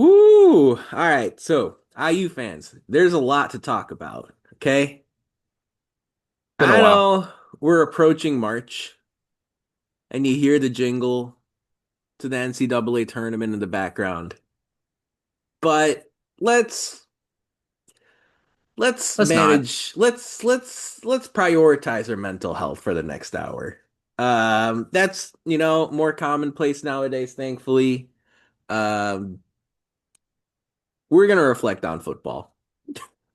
Woo! All right, so IU fans, there's a lot to talk about, okay? Been a I while. know we're approaching March and you hear the jingle to the NCAA tournament in the background. But let's let's Let's not. manage let's prioritize our mental health for the next hour. That's, more commonplace nowadays, thankfully. Um, we're gonna reflect on football.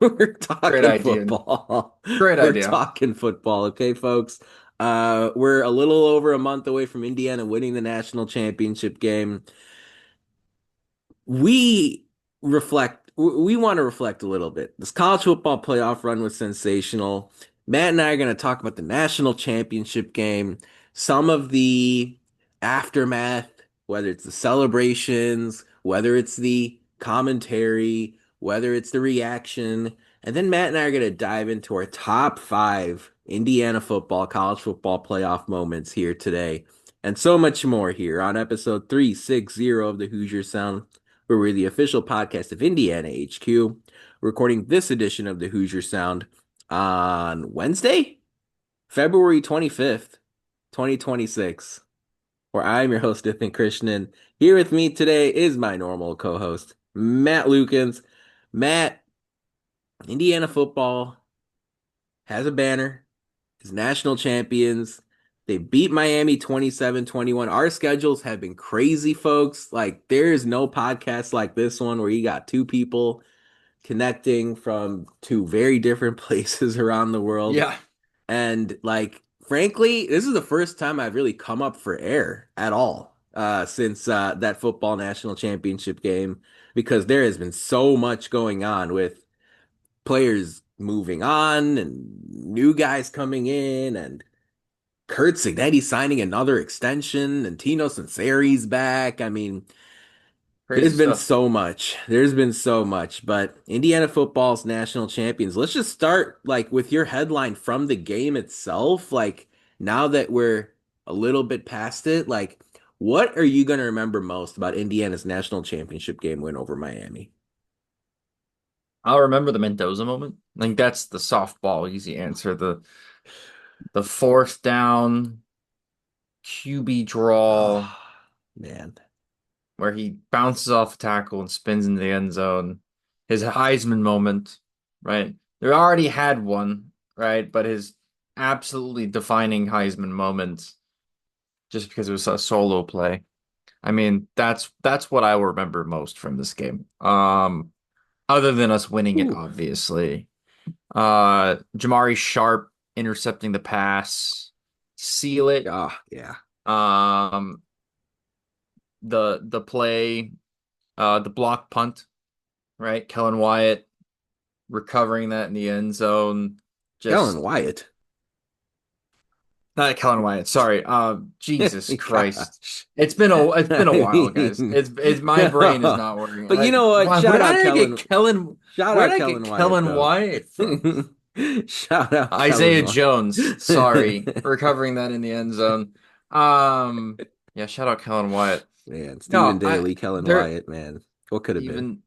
We're Great talking idea. football. Great We're idea. talking football, okay, folks? We're a little over a month away from Indiana winning the national championship game. We we want to reflect a little bit. This college football playoff run was sensational. Matt and I are going to talk about the national championship game, some of the aftermath, whether it's the celebrations, whether it's the commentary, whether it's the reaction. And then Matt and I are going to dive into our top five Indiana football, college football playoff moments here today. And so much more here on episode 360 of the Hoosier Sound, where we're the official podcast of Indiana HQ, recording this edition of the Hoosier Sound on Wednesday, February 25th, 2026, where I'm your host, Ethan Krishnan. Here with me today is my normal co host, Matt Lukens. Matt, Indiana football has a banner, is national champions. They beat Miami 27-21. Our schedules have been crazy, folks. Like, there's no podcast like this one where you got two people connecting from two very different places around the world. Yeah. And like, frankly, this is the first time I've really come up for air at all since that football national championship game, because there has been so much going on with players moving on and new guys coming in and Kurt Signetti signing another extension and Tino Sanseri's back. I mean, Crazy stuff. There's been so much, but Indiana football's national champions. Let's just start like with your headline from the game itself. Like now that we're a little bit past it, like what are you going to remember most about Indiana's national championship game win over Miami? I'll remember the Mendoza moment. I think that's the softball easy answer. The fourth down QB draw Oh, man. where he bounces off a tackle and spins into the end zone. His Heisman moment, right? They already had one, right? But his absolutely defining Heisman moment, just because it was a solo play. I mean, that's what I will remember most from this game. Other than us winning it, Ooh. obviously. Jamari Sharp intercepting the pass, seal it. Oh, yeah. Um, the play, the block punt, right? Kellen Wyatt recovering that in the end zone. Kellen Just Wyatt. not Kellen Wyatt, sorry. Jesus Christ. Gosh. It's been a I while, guys. mean, It's my brain is not working. but you know what? Why, Shout where out did I get Kellen Wyatt Kellen though. Wyatt from? Shout out Kellen Isaiah Wyatt. Jones, sorry, recovering that in the end zone. Um, yeah, shout out Kellen Wyatt. Man, Stephen No, I Daly, Kellen they're Wyatt, man. What could have been? even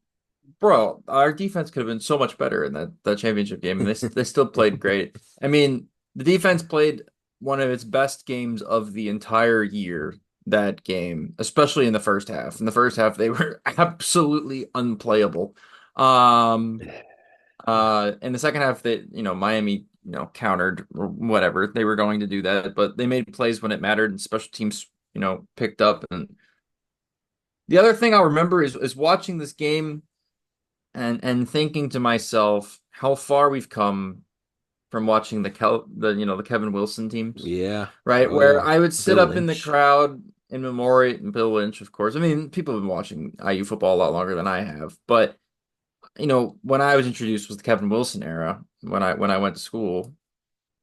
bro, our defense could have been so much better in that championship game, and they still played great. I mean, the defense played one of its best games of the entire year that game, especially in the first half. In the first half, they were absolutely unplayable. Um, in the second half, that Miami, countered or whatever. They were going to do that, but they made plays when it mattered, and special teams, picked up. And the other thing I'll remember is watching this game and thinking to myself how far we've come from watching the Kevin Wilson teams, Yeah. right? Oh Where yeah. I would sit Bill up in the Lynch. crowd in memoriam and Bill Lynch, of course. I mean, people have been watching IU football a lot longer than I have, but when I was introduced was the Kevin Wilson era when I went to school.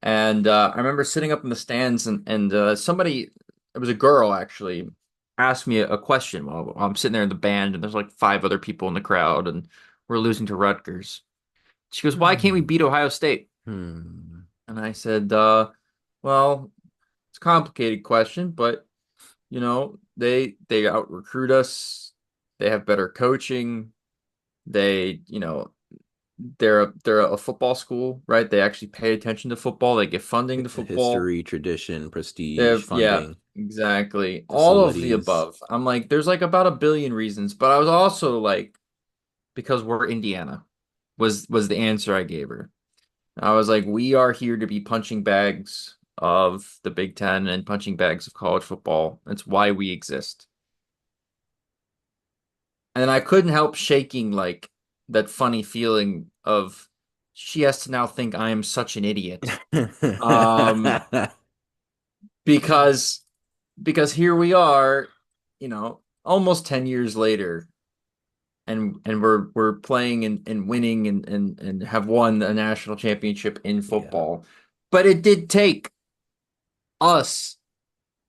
And I remember sitting up in the stands and somebody, it was a girl actually, asked me a question while I'm sitting there in the band and there's like five other people in the crowd and we're losing to Rutgers. She goes, "Why can't we Hmm. beat Ohio State?" Hmm. And I said, well, it's a complicated question, but they out recruit us. They have better coaching. They, they're a football school, right? They actually pay attention to football. They give funding to football. History, tradition, They prestige, have, yeah, funding, exactly. All of the facilities. above. I'm like, there's like about a billion reasons, but I was also like, because we're Indiana, was the answer I gave her. I was like, we are here to be punching bags of the Big Ten and punching bags of college football. That's why we exist. And I couldn't help shaking like that funny feeling of she has to now think I am such an idiot. Um, because here we are, almost 10 years later, and we're playing and winning and have won a national championship in Yeah. football. But it did take us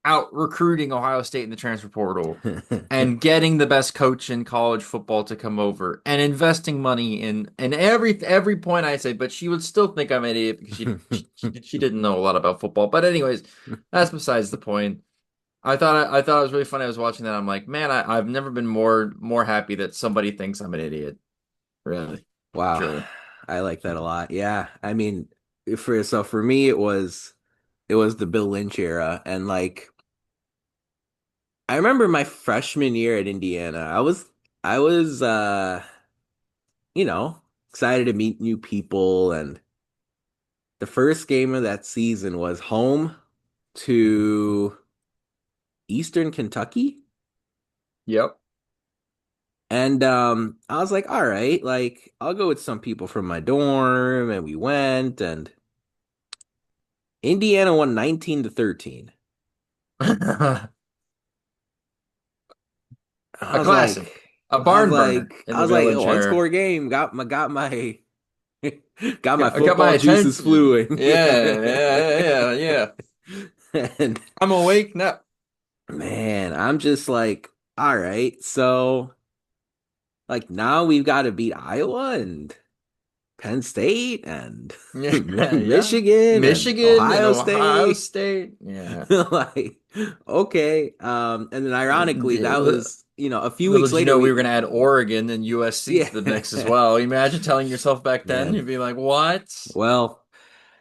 out recruiting Ohio State in the transfer portal and getting the best coach in college football to come over and investing money in and every point I say, but she would still think I'm an idiot because she didn't know a lot about football. But anyways, that's besides the point. I thought it was really funny. I was watching that. I'm like, man, I've never been more happy that somebody thinks I'm an idiot. Really, Wow. truly. I like that a lot. Yeah. I mean, for me it was the Bill Lynch era, and like I remember my freshman year at Indiana. I was you know, excited to meet new people, and the first game of that season was home to Eastern Kentucky. Yep. And I was like, all right, like I'll go with some people from my dorm, and we went, and Indiana won 19-13. A I was classic, like, a I was barn burner like, in I the was like, Village a one era. score game, got my got my I got my football juices attention. flowing. Yeah, yeah, yeah, yeah. And I'm awake now. man, I'm just like, all right, so like now we've got to beat Iowa and Penn State and Yeah, yeah. Michigan and Michigan and Ohio Ohio State. State. Yeah. Like, okay. And then ironically, that Little, was, a few little weeks did you later know we were we gonna add Oregon and USC yeah. to the mix as well. Imagine telling yourself back then, Man. you'd be like, "What?" Well,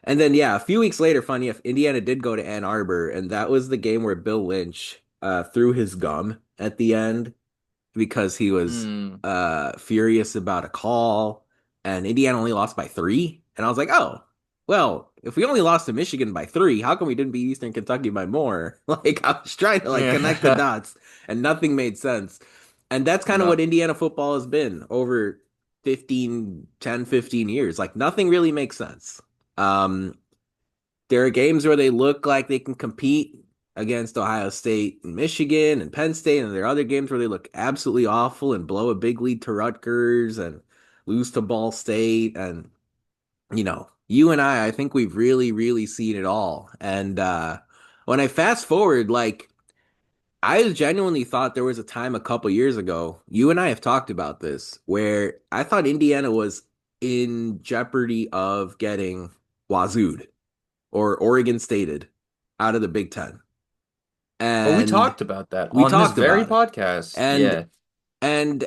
and then yeah, a few weeks later, funny if Indiana did go to Ann Arbor, and that was the game where Bill Lynch threw his gum at the end because he was Hmm. furious about a call, and Indiana only lost by 3. And I was like, oh, well, if we only lost to Michigan by 3, how come we didn't beat Eastern Kentucky by more? Like I was trying to like connect the Yeah. dots, and nothing made sense. And that's kind of what No. Indiana football has been over 15 years. Like nothing really makes sense. Um, there are games where they look like they can compete against Ohio State and Michigan and Penn State, and there are other games where they look absolutely awful and blow a big lead to Rutgers and lose to Ball State. And, you and I think we've really, really seen it all. And when I fast forward, like, I genuinely thought there was a time a couple years ago, you and I have talked about this, where I thought Indiana was in jeopardy of getting wazooed or Oregon Stated out of the Big Ten. Oh, we And talked about that we on this talked very about it. podcast. And Yeah. and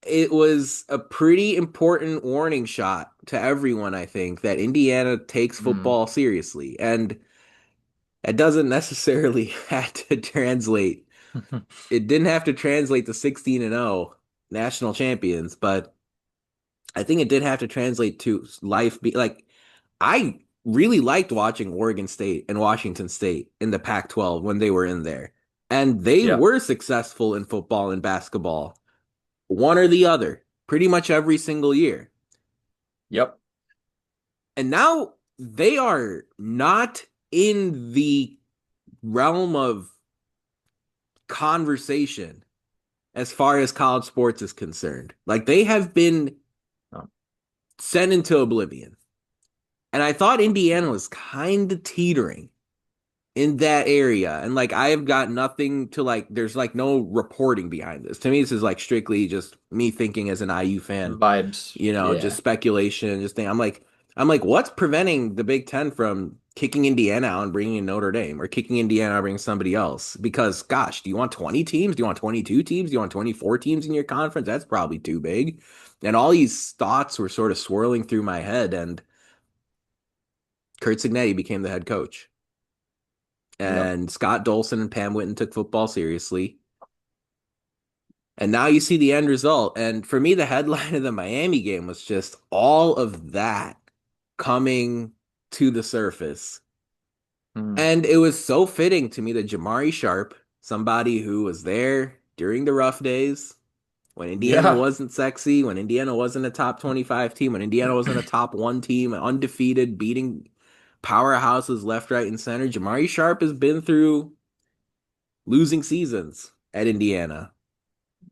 it was a pretty important warning shot to everyone, I think, that Indiana takes Hmm. football seriously. And it doesn't necessarily have to translate. It didn't have to translate to 16-0 national champions, but I think it did have to translate to life be like I really liked watching Oregon State and Washington State in the Pac-12 when they were in there. And they Yep. were successful in football and basketball, one or the other, pretty much every single year. Yep. And now they are not in the realm of conversation as far as college sports is concerned. Like they have been Oh, sent into oblivion. And I thought Indiana was kind of teetering in that area. And like I've got nothing to like there's like no reporting behind this. To me, this is like strictly just me thinking as an IU fan, vibes. just Yeah. speculation, just think I'm like, I'm like, what's preventing the Big Ten from kicking Indiana out and bringing in Notre Dame, or kicking Indiana out and bringing somebody else? Because, gosh, do you want 20 teams? Do you want 22 teams? Do you want 24 teams in your conference? That's probably too big. And all these thoughts were sort of swirling through my head, and Kurt Signetti became the head coach. Yep. And Scott Dolson and Pam Whitten took football seriously. And now you see the end result. And for me, the headline of the Miami game was just all of that coming to the surface. Mm. And it was so fitting to me that Jamari Sharp, somebody who was there during the rough days, when Indiana Yeah. wasn't sexy, when Indiana wasn't a top 25 team, when Indiana wasn't a top one team, undefeated, beating powerhouses left, right, and center, Jamari Sharp has been through losing seasons at Indiana.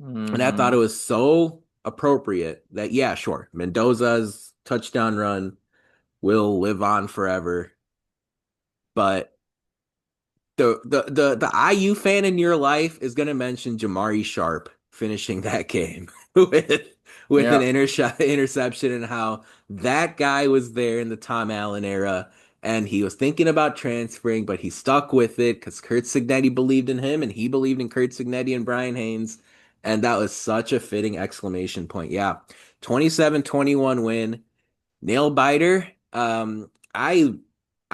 And I thought it Hmm. was so appropriate that, yeah, sure, Mendoza's touchdown run will live on forever. But the IU fan in your life is going to mention Jamari Sharp finishing that game with an Yeah. interception, and how that guy was there in the Tom Allen era, and he was thinking about transferring, but he stuck with it because Kurt Signetti believed in him and he believed in Kurt Signetti and Brian Haynes, and that was such a fitting exclamation point. Yeah, 27-21 win. Nail biter.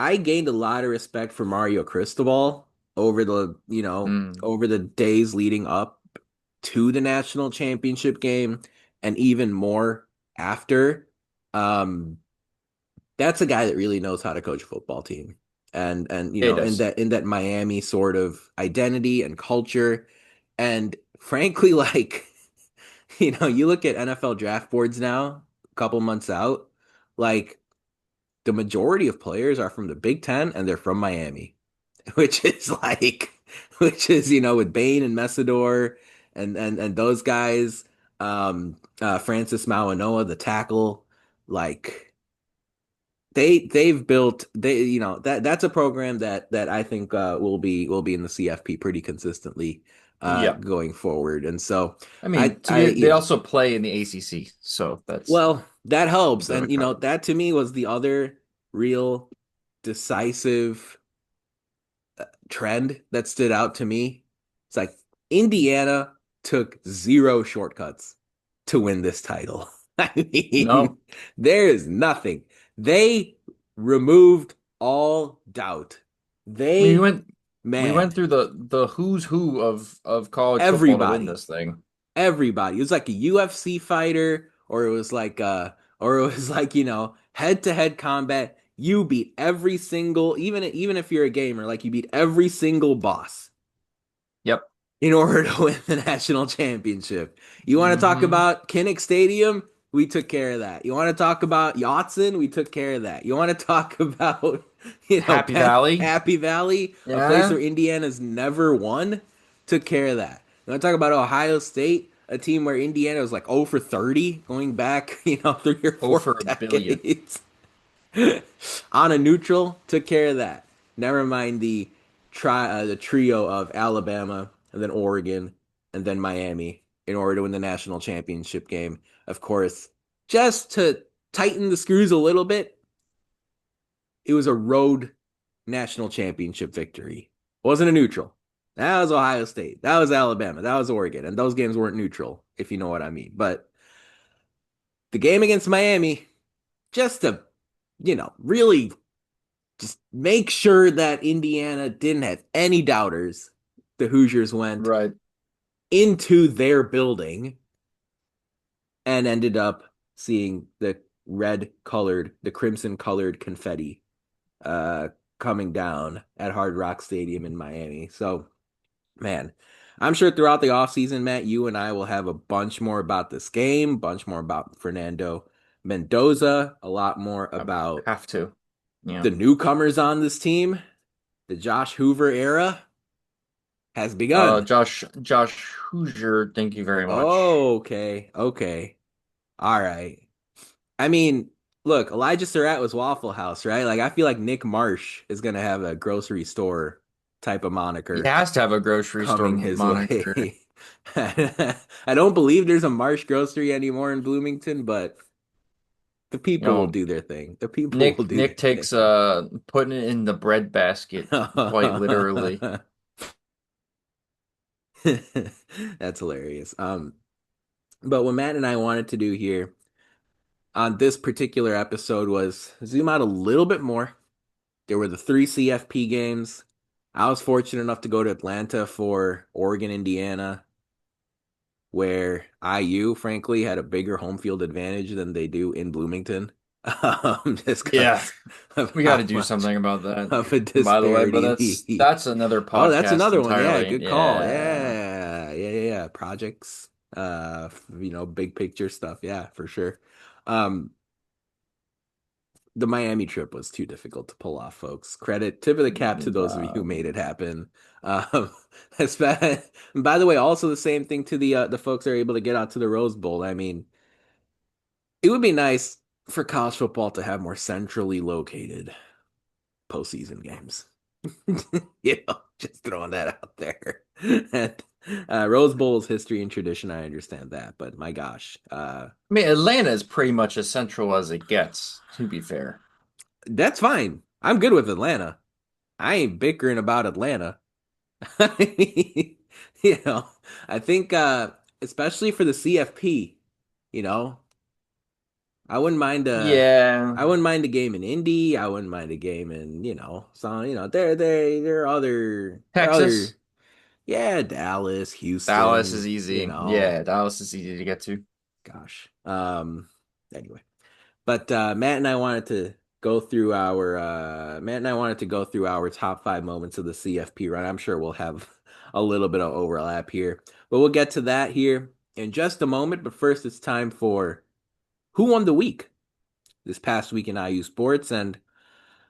I gained a lot of respect for Mario Cristobal over Mm. over the days leading up to the national championship game, and even more after. Um, that's a guy that really knows how to coach a football team. And It in does. that Miami sort of identity and culture. And frankly, like, you look at NFL draft boards now, a couple months out, like the majority of players are from the Big Ten and they're from Miami, which is like, with Bain and Messidor and those guys, Francis Mawanoa, the tackle, like they've built that's a program that I think will be in the CFP pretty consistently Yeah. going forward. And so I mean, I they also play in the ACC, so that's well, that a helps. bit of a And cut. that to me was the other real decisive trend that stood out to me. It's like Indiana took zero shortcuts to win this title. I mean, No, there is nothing. They removed all doubt. I mean They, we man, went through the who's who of college football to win everybody, this thing. everybody. It was like a UFC fighter, or it was like head to head combat. You beat every single, even if you're a gamer, like you beat every single boss Yep. in order to win the national championship. You want to talk Hmm. about Kinnick Stadium? We took care of that. You want to talk about Yatsen? We took care of that. You want to talk about, Happy Valley. Happy Valley, a place where Yeah. Indiana's never won? Took care of that. You want to talk about Ohio State, a team where Indiana was like 0 for 30 going back, 3 or 4 Over a billion. decades. On a neutral, took care of that. Never mind the trio of Alabama and then Oregon and then Miami in order to win the national championship game. Of course, just to tighten the screws a little bit, it was a road national championship victory. It wasn't a neutral. That was Ohio State. That was Alabama. That was Oregon. And those games weren't neutral, if you know what I mean. But the game against Miami, just to, really just make sure that Indiana didn't have any doubters. The Hoosiers went Right. into their building and ended up seeing the crimson colored confetti uh, coming down at Hard Rock Stadium in Miami. So, man, I'm sure throughout the offseason, Matt, you and I will have a bunch more about this game, bunch more about Fernando Mendoza, a lot more I about have to. Yeah. the newcomers on this team. The Josh Hoover era has begun. Josh Hoosier, thank you very much. Oh, okay. Okay. All right. I mean, look, Elijah Surratt was Waffle House, right? Like, I feel like Nick Marsh is going to have a grocery store type of He moniker has to have a grocery store coming his moniker. way. I don't believe there's a Marsh grocery anymore in Bloomington, but The You people will know, do their thing. The people will Nick do Nick their takes thing. putting it in the bread basket quite literally. That's hilarious. But what Matt and I wanted to do here on this particular episode was zoom out a little bit more. There were the three CFP games. I was fortunate enough to go to Atlanta for Oregon, Indiana, where IU, frankly, had a bigger home field advantage than they do in Bloomington. Just Yeah, because of we got to how do much something about that, of a by the way, but disparity the that's another Oh, that's podcast another one. Yeah, entirely. good call. Yeah. Yeah. Projects, big picture stuff. Yeah, for sure. Um, the Miami trip was too difficult to pull off, folks. Tip of the cap to those of you who made it happen. Um, by the way, also the same thing to the folks that are able to get out to the Rose Bowl. I mean, it would be nice for college football to have more centrally located postseason games. Just throwing that out there. And, Rose Bowl is history and tradition. I understand that, but my gosh, I mean, Atlanta is pretty much as central as it gets, to be fair. that's fine. I'm good with Atlanta. I ain't bickering about Atlanta. I mean, you know, I think especially for the CFP, you know, I wouldn't mind Yeah. I wouldn't mind a game in Indy. I wouldn't mind a game in, there are other Texas, yeah, Dallas, Dallas is Houston, easy. Yeah, Dallas is easy to get to. gosh. Anyway. But Matt and I wanted to go through our top five moments of the CFP run. I'm sure we'll have a little bit of overlap here, but we'll get to that here in just a moment. But first, it's time for who won the week this past week in IU sports, and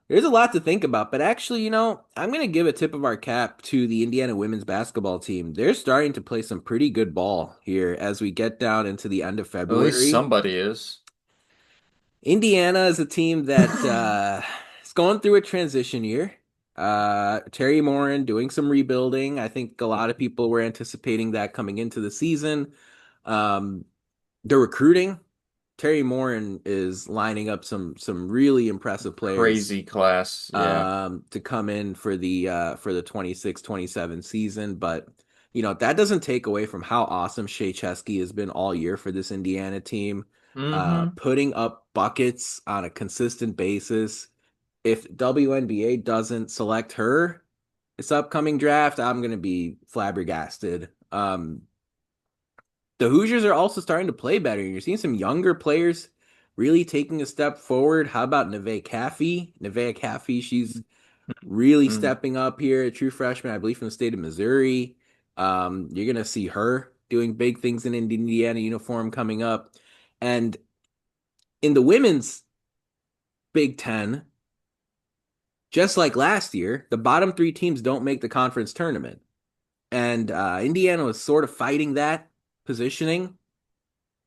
there's a lot to think about. But actually, I'm going to give a tip of our cap to the Indiana women's basketball team. They're starting to play some pretty good ball here as we get down into the end of At least February. somebody is. Indiana is a team that is going through a transition year. Terry Morin doing some rebuilding. I think a lot of people were anticipating that coming into the season. Um, the recruiting, Terry Morin is lining up some really impressive players Crazy class. Yeah. to come in for the 26-27 season. But that doesn't take away from how awesome Shea Chesky has been all year for this Indiana team, Mm-hmm. putting up buckets on a consistent basis. If WNBA doesn't select her this upcoming draft, I'm gonna be flabbergasted. The Hoosiers are also starting to play better. You're seeing some younger players really taking a step forward. How about Neve Caffey? Neve Caffey, she's really Mm. stepping up here, a true freshman, I believe, from the state of Missouri. You're gonna see her doing big things in an Indiana uniform coming up. And in the women's Big Ten, just like last year, the bottom three teams don't make the conference tournament. And Indiana was sort of fighting that positioning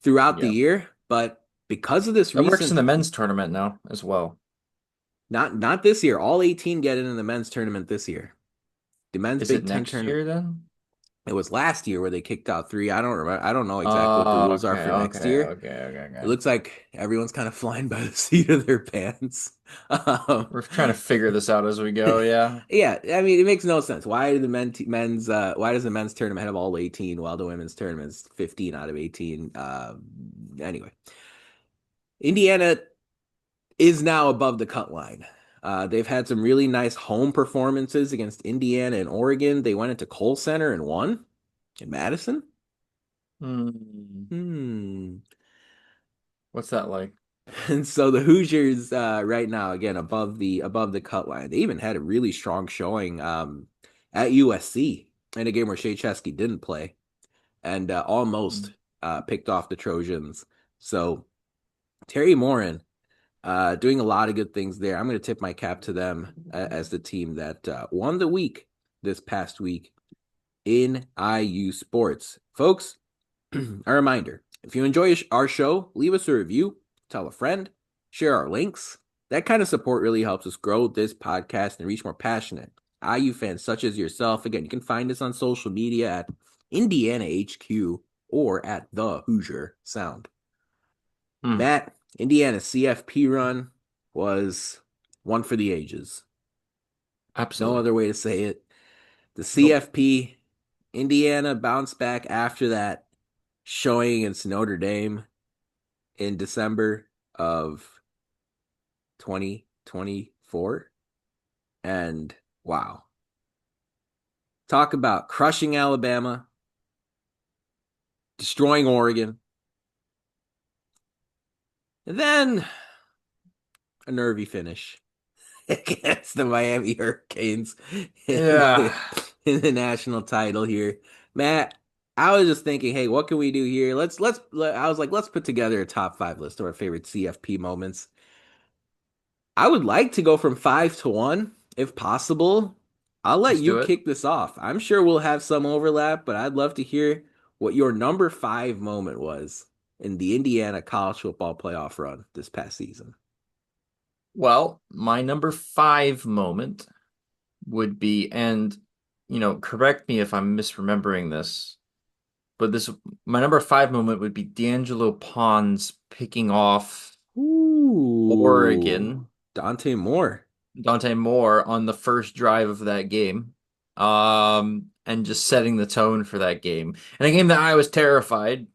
throughout the Yeah. year, but because of this That works in recent, the men's tournament now as well. not this year, all 18 get into the men's tournament this year. The men's Is it Big Ten next tournament. year then? It was last year where they kicked out three. I don't remember. I don't know exactly what the Oh, rules are okay, for next okay, year. okay, okay, It okay. looks like everyone's kind of flying by the seat of their pants. Um, We're trying to figure this out as we go, yeah. yeah, I mean, it makes no sense. Why do the why does the men's tournament have all 18 while the women's tournament is 15 out of 18? Anyway, Indiana is now above the cut line. They've had some really nice home performances against Indiana and Oregon. They went into Kohl Center and won in Madison. Hmm. Hmm. What's that like? And so the Hoosiers right now again above the cut line. They even had a really strong showing at USC in a game where Shea Chesky didn't play and almost picked off the Trojans. So Terry Morin doing a lot of good things there. I'm going to tip my cap to them as the team that won the week this past week in IU sports. Folks, a reminder, if you enjoy our show, leave us a review, tell a friend, share our links. That kind of support really helps us grow this podcast and reach more passionate IU fans such as yourself. Again, you can find us on social media at Indiana HQ or at the Hoosier Sound. Hmm. Matt, Indiana's CFP run was one for the ages. No Absolutely. other way to say it. The Nope. CFP, Indiana bounced back after that showing against Notre Dame in December of 2024. And wow, talk about crushing Alabama, destroying Oregon, and then a nervy finish against the Miami Hurricanes in Yeah. the national title here. Matt, I was just thinking, hey, what can we do here? I was like, let's put together a top five list of our favorite CFP moments. I would like to go from five to one if possible. I'll let Let's you do it. kick this off. I'm sure we'll have some overlap, but I'd love to hear what your number five moment was in the Indiana college football playoff run this past season. Well, my number five moment would be, and correct me if I'm misremembering this, but this my number five moment would be D'Angelo Pons picking off Ooh, Oregon, Dante Moore. Dante Moore on the first drive of that game, and just setting the tone for that game. And a game that I was terrified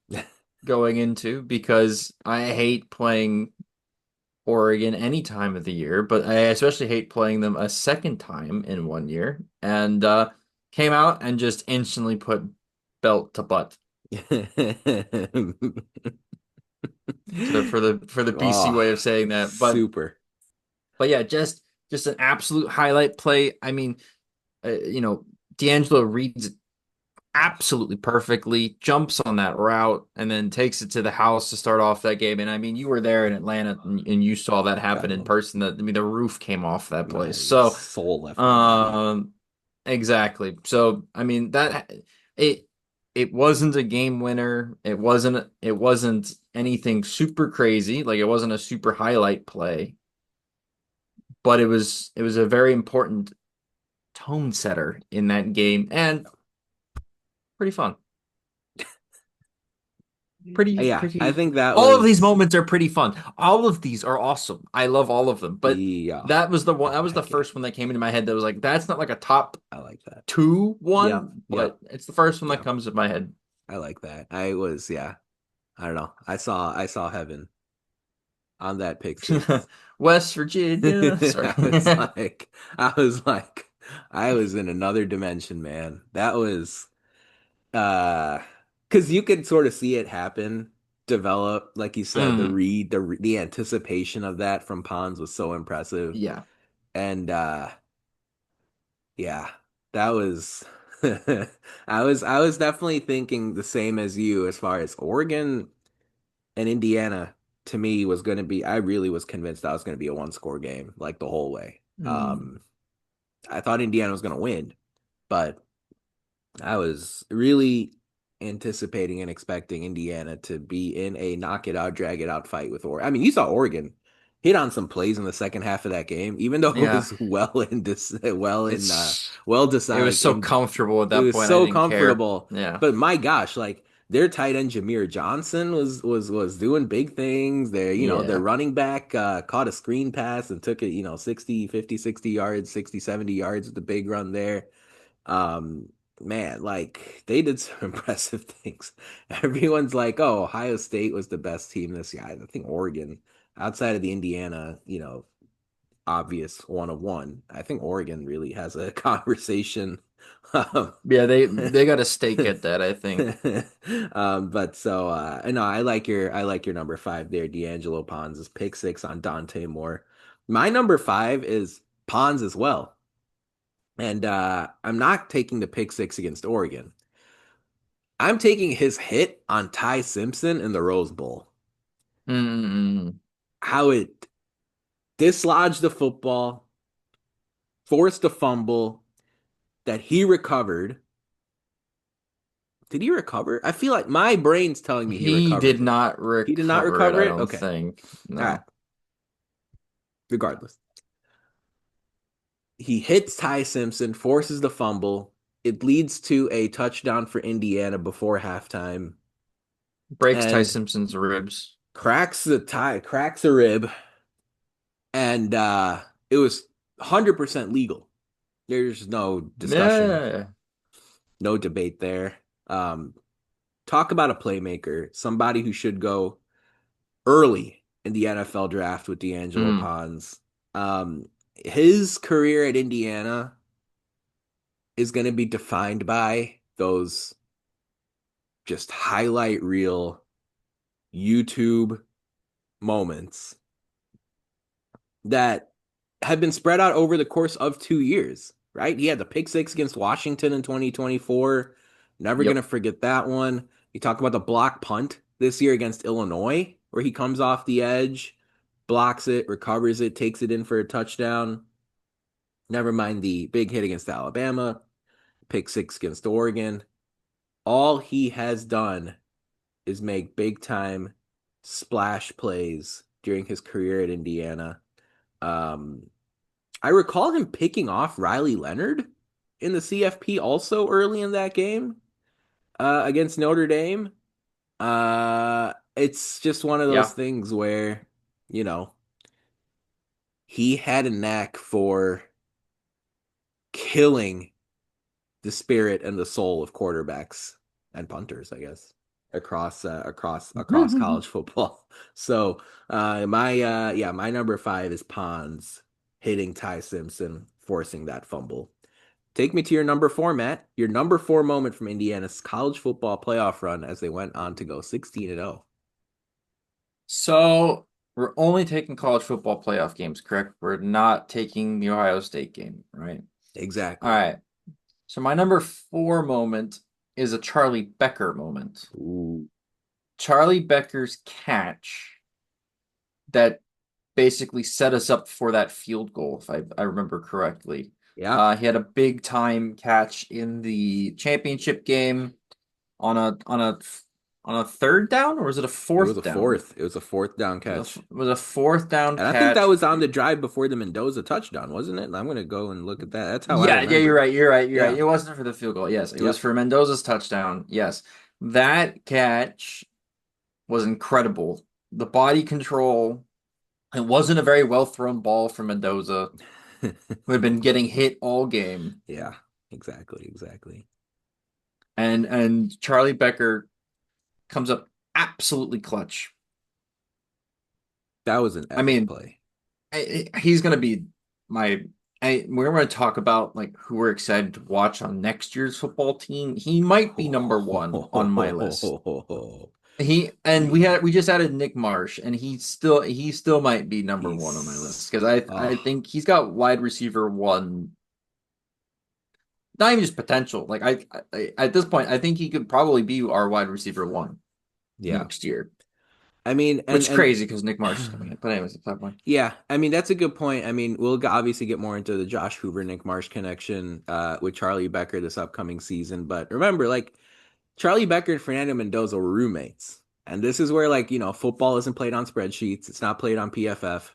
going into because I hate playing Oregon any time of the year, but I especially hate playing them a second time in one year. And came out and just instantly put belt to butt for the BC Oh, way of saying that. super. But yeah, just an absolute highlight play. I mean, D'Angelo reads it absolutely perfectly, jumps on that route, and then takes it to the house to start off that game. And I mean, you were there in Atlanta and you saw that happen in Incredible. person. That I mean, the roof came off that place. My So, soul left my body. um, exactly. So, I mean, it it wasn't a game winner. It wasn't anything super crazy. Like it wasn't a super highlight play, but it was a very important tone setter in that game and pretty fun. Pretty, Yeah, I pretty. think that All of these was moments are pretty fun. All of these are awesome. I love all of them. But yeah. that was the one. That was the Heck yeah. first one that came into my head. That was like, that's not like a top I like that. two Yep. one, Yep. but it's the first one that Yep. comes to my head. I like that. Yeah. I don't know. I saw heaven on that pick six. West Virginia. Sorry. I was like, I was like, I was in another dimension, man. That was uh because you could sort of see it happen, develop, like you said, Mm, the anticipation of that from Pons was so impressive. yeah. And yeah, that was I was definitely thinking the same as you as far as Oregon and Indiana to me was going to be I really was convinced that was going to be a one score game like the whole way. Mm, I thought Indiana was going to win, but I was really anticipating and expecting Indiana to be in a knock it out, drag it out fight with Oregon. I mean, you saw Oregon hit on some plays in the second half of that game, even though it yeah. was It's well it was decided. so comfortable at It that was point. I so didn't care. comfortable. Yeah. But my gosh, like their tight end Jameer Johnson was doing big things. Their Yeah. running back caught a screen pass and took it, 60, 50, 60 yards, 60, 70 yards with the big run there. Um, man, like they did some impressive things. Everyone's like, "Oh, Ohio State was the best team this year." I think Oregon, outside of the Indiana, obvious one of one. I think Oregon really has a conversation. Um, Yeah, they got a stake at that, I think. but so no, I like your number five there, D'Angelo Pons' pick six on Dante Moore. My number five is Pons as well. And I'm not taking the pick six against Oregon. I'm taking his hit on Ty Simpson in the Rose Bowl. Mm-mm. How it dislodged the football, forced a fumble that he recovered. Did he recover? I feel like my brain's telling me he He recovered did it. not He did not recover it, recover I it? don't Okay. think. All right. No. Regardless. He hits Ty Simpson, forces the fumble. It leads to a touchdown for Indiana before halftime. Breaks Ty And Simpson's ribs. cracks the tie, cracks a rib, and it was 100% legal. There's no discussion, Yeah. no debate there. Um, Talk about a playmaker, somebody who should go early in the NFL draft with D'Angelo Mm, Pons. His career at Indiana is going to be defined by those just highlight reel YouTube moments that have been spread out over the course of 2 years, right? He had the pick six against Washington in 2024. Never going to yep. forget that one. You talk about the block punt this year against Illinois, where he comes off the edge, blocks it, recovers it, takes it in for a touchdown. Never mind the big hit against Alabama, pick six against Oregon. All he has done is make big time splash plays during his career at Indiana. Um, I recall him picking off Riley Leonard in the CFP also early in that game against Notre Dame. It's just one of those Yeah. things where, you know, he had a knack for killing the spirit and the soul of quarterbacks and punters, I guess, across college football. So my number five is Pons hitting Ty Simpson, forcing that fumble. Take me to your number four, Matt. Your number four moment from Indiana's college football playoff run as they went on to go 16-0. So we're only taking college football playoff games, correct? We're not taking the Ohio State game, right? All Exactly. right. So my number four moment is a Charlie Becker moment. Ooh. Charlie Becker's catch that basically set us up for that field goal, if I remember correctly. Yeah. He had a big time catch in the championship game on a third down, or was it a It was fourth a down? fourth. It was a fourth down catch. It was a fourth down And I think that catch. was on the drive before the Mendoza touchdown, wasn't it? And I'm gonna go and look at that. That's how I Yeah, remember you're it. right. You're right. You're right. Yeah. It wasn't for the field goal. Yes, it was Yep. for Mendoza's touchdown. Yes. That catch was incredible. The body control. It wasn't a very well thrown ball from Mendoza, who had been getting hit all game. Yeah, exactly, exactly. And Charlie Becker comes up absolutely clutch. That was an I epic mean, play. he's gonna be my. We're going to talk about like who we're excited to watch on next year's football team. He might be number one on my list. We just added Nick Marsh, and he still might be number one on my list He's because I oh think he's got wide receiver one, not even just potential. Like at this point, I think he could probably be our wide receiver one yeah. next year, I mean, which is and crazy because Nick Marsh is coming in. But anyways, at that point, yeah, I mean that's a good point. I mean, obviously get more into the Josh Hoover Nick Marsh connection with Charlie Becker this upcoming season, but remember, like Charlie Becker and Fernando Mendoza were roommates. And this is where, like, football isn't played on spreadsheets. It's not played on PFF.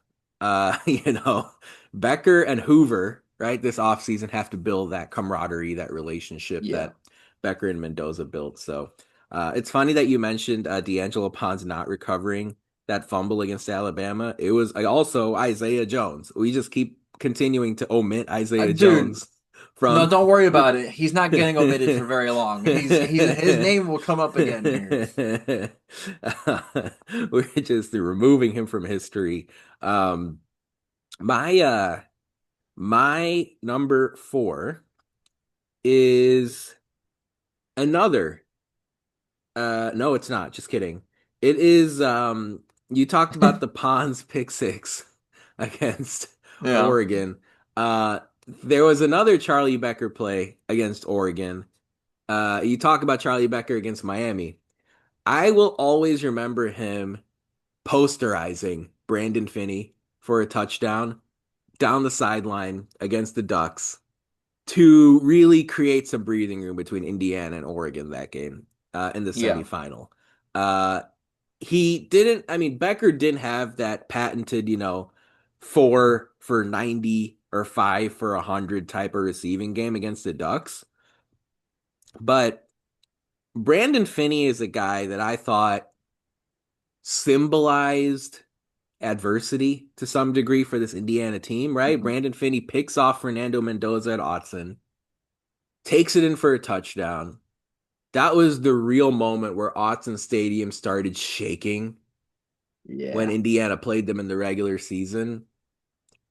Becker and Hoover, right, this offseason have to build that camaraderie, that relationship yeah, that Becker and Mendoza built. So it's funny that you mentioned D'Angelo Pons not recovering that fumble against Alabama. It was also Isaiah Jones. We just keep continuing to omit Isaiah dude. Jones No, from don't worry the about it. He's not getting omitted for very long. He's his name will come up again here. We're just removing him from history. Um, my number four is another. No, it's not. Just kidding. It is. You talked about the Pons pick six against Yeah, Oregon. There was another Charlie Becker play against Oregon. You talk about Charlie Becker against Miami. I will always remember him posterizing Brandon Finney for a touchdown down the sideline against the Ducks to really create some breathing room between Indiana and Oregon that game in the yeah, semifinal. Uh, he didn't, I mean, Becker didn't have that patented, 4 for 90 or 5 for 100 type of receiving game against the Ducks. But Brandon Finney is a guy that I thought symbolized adversity to some degree for this Indiana team, right? Mhm. Brandon Finney picks off Fernando Mendoza at Autzen, takes it in for a touchdown. That was the real moment where Autzen Stadium started shaking when Yeah. Indiana played them in the regular season.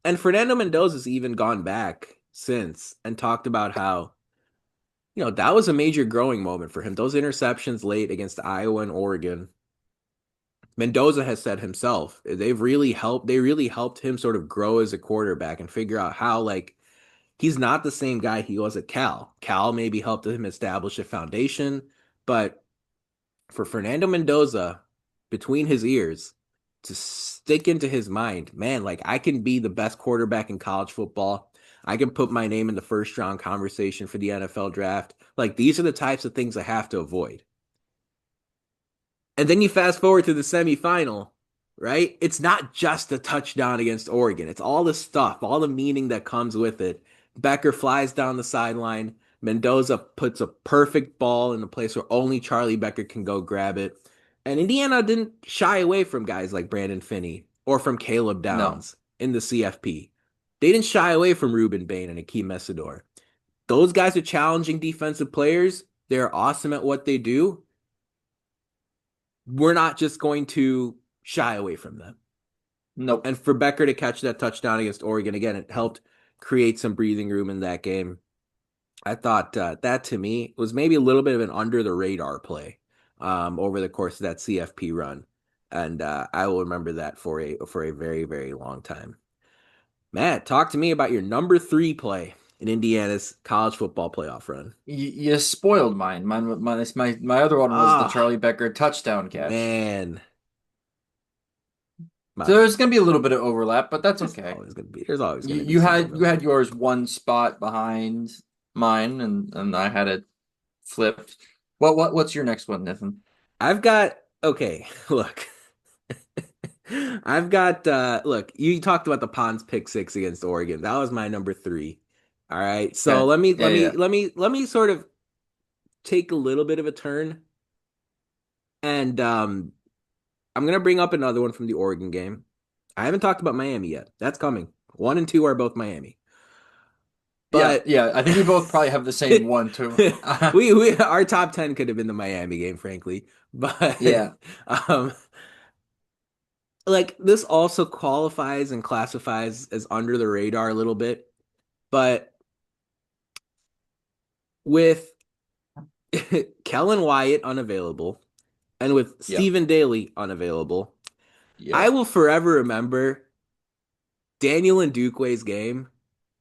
And Fernando Mendoza's even gone back since and talked about how, that was a major growing moment for him. Those interceptions late against Iowa and Oregon. Mendoza has said himself, they really helped him sort of grow as a quarterback and figure out how, like, he's not the same guy he was at Cal. Cal maybe helped him establish a foundation, but for Fernando Mendoza, between his ears, to stick into his mind, man, like, I can be the best quarterback in college football. I can put my name in the first round conversation for the NFL draft. Like, these are the types of things I have to avoid. And then you fast forward to the semifinal, right? It's not just a touchdown against Oregon. It's all the stuff, all the meaning that comes with it. Becker flies down the sideline. Mendoza puts a perfect ball in a place where only Charlie Becker can go grab it. And Indiana didn't shy away from guys like Brandon Finney or from Caleb No. Downs in the CFP. They didn't shy away from Ruben Bain and Akeem Messidor. Those guys are challenging defensive players. They're awesome at what they do. We're not just going to shy away from them. Nope. And for Becker to catch that touchdown against Oregon, again, it helped create some breathing room in that game. I thought that to me was maybe a little bit of an under the radar play over the course of that CFP run, and I will remember that for a very very long time. Matt, talk to me about your number three play in Indiana's college football playoff run. You spoiled mine. My other one was the Ah, Charlie Becker touchdown catch. man, my So bad. there's gonna be a little bit of overlap, but that's okay. There's always You gonna be you some had you overlap. had yours one spot behind mine, and I had it flipped. What's your next one, Nathan? I've got okay, look. I've got look, you talked about the Pons pick six against Oregon. That was my number three. All right. So Okay. let me Yeah, let me yeah. let me let me sort of take a little bit of a turn and I'm gonna bring up another one from the Oregon game. I haven't talked about Miami yet. That's coming. One and two are both Miami. Yeah, But yeah. I think we both probably have the same one too. we our top 10 could have been the Miami game, frankly. But Yeah. um like this also qualifies and classifies as under the radar a little bit. But with Kellen Wyatt unavailable and with Yep. Stephen Daly unavailable, I Yep. will forever remember Daniel Ndukwe's game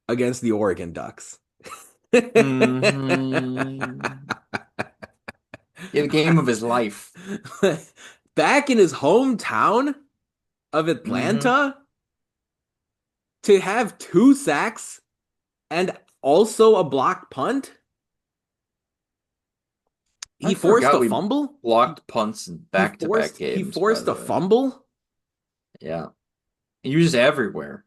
against the Oregon Ducks. Hmm. Yeah, the game of his life. Back in his hometown of Hmm. Atlanta to have two sacks and also a blocked punt. I He forced forgot a we fumble. blocked punts in He back-to-back forced he games, by forced the a way. fumble. Yeah. He was everywhere.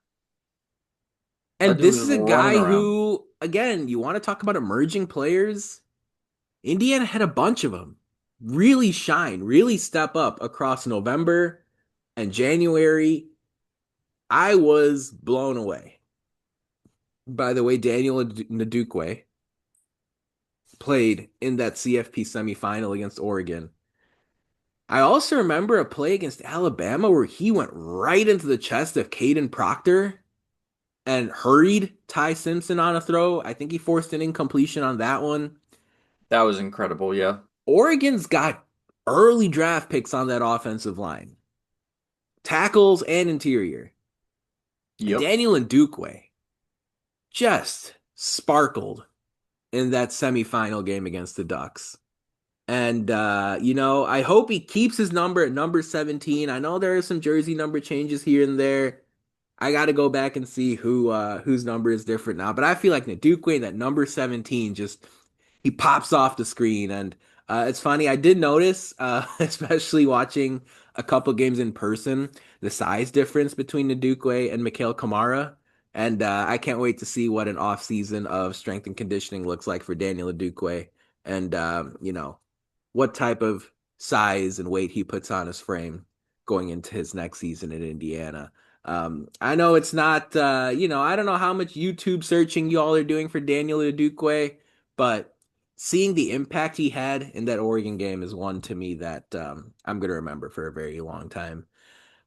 That And dude this was is a running guy around. who, again, you want to talk about emerging players? Indiana had a bunch of them really shine, really step up across November and January. I was blown away by the way Daniel Ndukwe played in that CFP semifinal against Oregon. I also remember a play against Alabama where he went right into the chest of Caden Proctor and hurried Ty Simpson on a throw. I think he forced an incompletion on that one. That was incredible, yeah. Oregon's got early draft picks on that offensive line, tackles and interior. And Yep. Daniel Ndukwe just sparkled in that semifinal game against the Ducks. And I hope he keeps his number at number 17. I know there are some jersey number changes here and there. I got to go back and see whose number is different now. But I feel like Ndukwe, that number 17, just he pops off the screen. And it's funny, I did notice, especially watching a couple games in person, the size difference between Ndukwe and Mikhail Kamara. And I can't wait to see what an off season of strength and conditioning looks like for Daniel Ndukwe. And what type of size and weight he puts on his frame. going into his next season in Indiana. I know it's not, I don't know how much YouTube searching y'all are doing for Daniel Udukwe, but seeing the impact he had in that Oregon game is one to me that I'm going to remember for a very long time.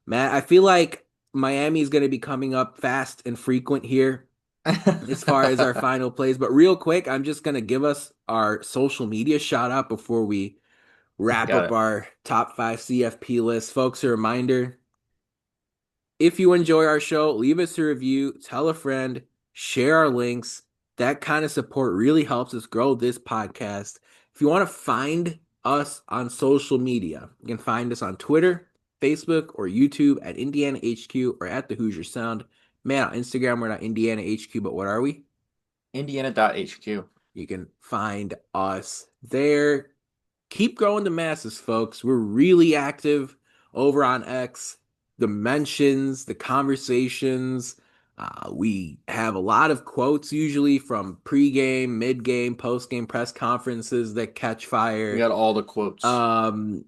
Matt, I feel like Miami is going to be coming up fast and frequent here as far as our final plays. But real quick, I'm just going to give us our social media shout out before we wrap Got up it. our top five CFP list. Folks, a reminder, if you enjoy our show, leave us a review, tell a friend, share our links. That kind of support really helps us grow this podcast. If you want to find us on social media, you can find us on Twitter, Facebook, or YouTube at Indiana HQ or at the Hoosier Sound. Man, on Instagram, we're not Indiana HQ, but what are we? Indiana.HQ. You can find us there. Keep growing the masses, folks. We're really active over on X. The mentions, the conversations. We have a lot of quotes usually from pregame, midgame, postgame press conferences that catch We fire. got all the quotes. Um,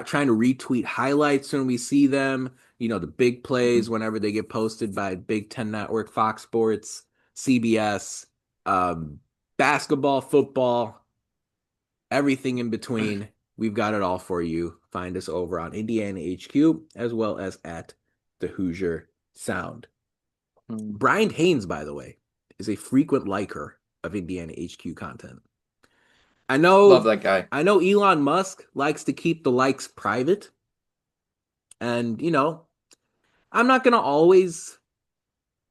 Trying to retweet highlights when we see them. The big plays Mhm. whenever they get posted by Big Ten Network, Fox Sports, CBS, um, basketball, football, everything in between. We've got it all for you. Find us over on Indiana HQ as well as at the Hoosier Sound. Mm. Brian Haynes, by the way, is a frequent liker of Indiana HQ content. I Love know that guy. I know Elon Musk likes to keep the likes private, and I'm not gonna always,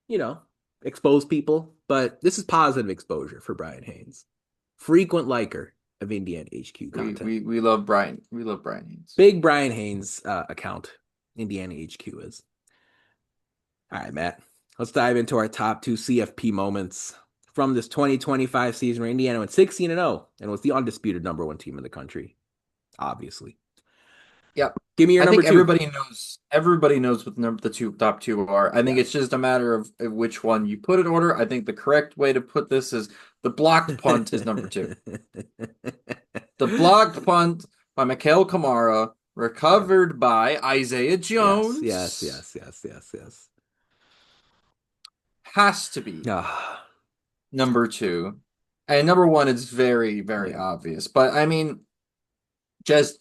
you know, expose people, but this is positive exposure for Brian Haynes. Frequent liker of Indiana HQ We content. we we love Brian. We love Brian Haynes. Big Brian Haynes account, Indiana HQ is. All right, Matt. Let's dive into our top two CFP moments from this 2025 season where Indiana went 16-0 and was the undisputed number one team in the country, obviously. Yep. Give me your I number think two. everybody knows what the top two are. I think Yeah. it's just a matter of which one you put in order. I think the correct way to put this is the blocked punt is number two. The blocked punt by Mikhail Kamara, Yeah. recovered by Isaiah Yes, yes, Jones, yes, yes, yes, yes. has to be Ah, number two. And number one is very, very yeah. obvious. But I mean, just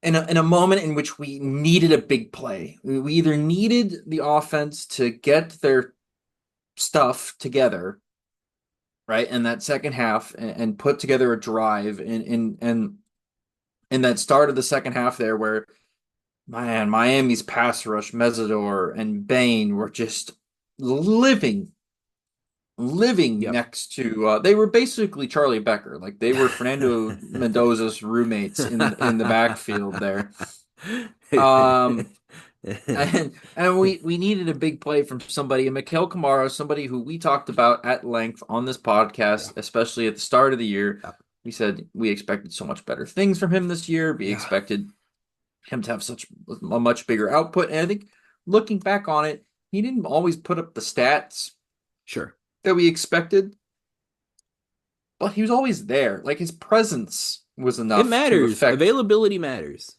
in a moment in which we needed a big play. We either needed the offense to get their stuff together, right, in that second half and put together a drive in that start of the second half there where man, Miami's pass rush, Mesidor and Bain were just living Yep. next to they were basically Charlie Becker. Like they were Fernando Mendoza's roommates in the backfield there. Um and we needed a big play from somebody, and Mikhail Kamara, somebody who we talked about at length on this Yeah. podcast, especially at the start of the year. Yep. We said we expected so much better things from him this year. We Yeah. expected him to have such a much bigger output. And I think looking back on it, he didn't always put up the stats Sure. that we expected, but he was always there. Like his presence was It enough to matters. affect Availability matters.